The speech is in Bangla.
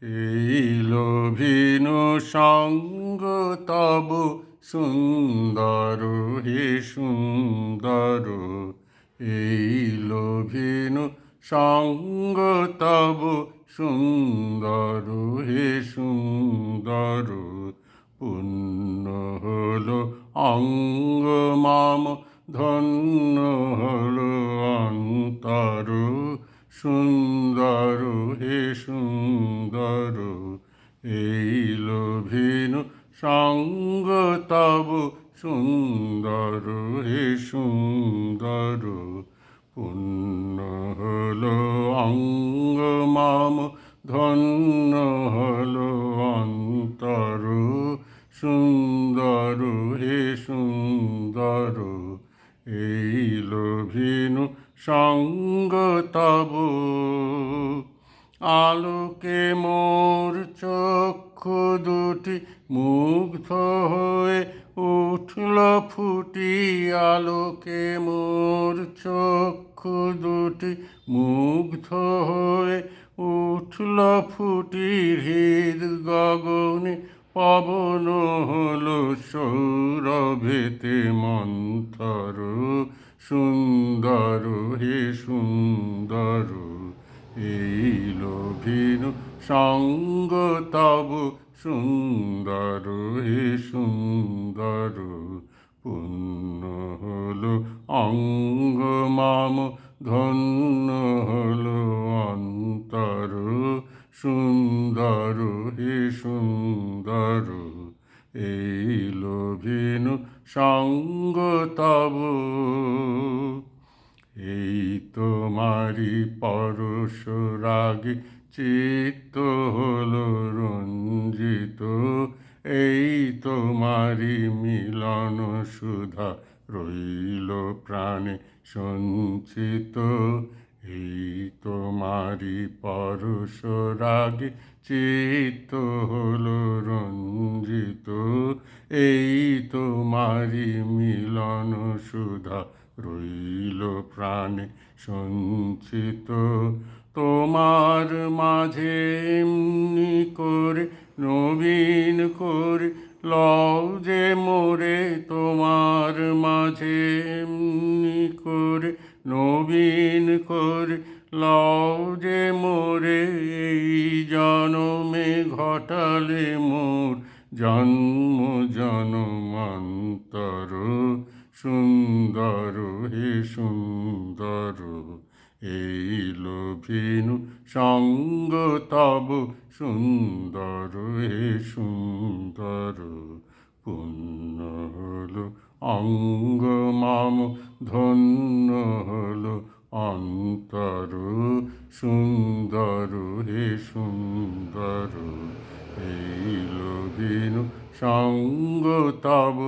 এই লোভিনু সঙ্গ তব সুন্দর হে সুন্দর, এই লোভিনু সঙ্গ তব সুন্দর হে সুন্দর। পুণ্য হলো অঙ্গ মম, ধন্য হলো অন্তর, সুন্দর হে সুন্দর। এই লোভিনু সঙ্গ তব সুন্দর হে সুন্দর। পুণ্য হলো অঙ্গ মম, ধন্য হলো অন্তর, সুন্দর হে সুন্দর। এই লোভিনু সঙ্গ তব। আলোকে মোর চক্ষু দুটি মুগ্ধ হয়ে উঠল ফুটি, আলোকে মোর চক্ষু দুটি মুগ্ধ হয়ে উঠল ফুটি। হৃদ গগনে পবন হলো সৌরভেতে মন্থর, সুন্দর হে সুন্দর। এই লোভিনু সঙ্গ তব সুন্দর হে সুন্দর। পুণ্য হলো অঙ্গ মম, ধন্য হলো অন্তর, সুন্দর হে সুন্দর। এই লোভিনু সঙ্গ তব। এই তোমারি পরশ রাগে চিত্ত হলো রঞ্জিত, এই তোমারি মিলন সুধা রইল প্রাণে সঞ্চিত। এই তোমারি পরশ রাগে চিত্ত হলো রঞ্জিত, এই তোমারি মিলন সুধা রইল প্রাণে সঞ্চিত। তোমার মাঝে এমনি করে নবীন করে লও যে মোরে, তোমার মাঝে এমনি করে নবীন করে লও যে মোরে। এই জনমে ঘটালে মোর জন্ম জনমান্তর, সুন্দর হে সুন্দর। এই লোভিনু সঙ্গ তব সুন্দর হে সুন্দর। পুণ্য হলো অঙ্গ মম, ধন্য হলো অন্তর, সুন্দর হে সুন্দর। এই লোভিনু সঙ্গ তব।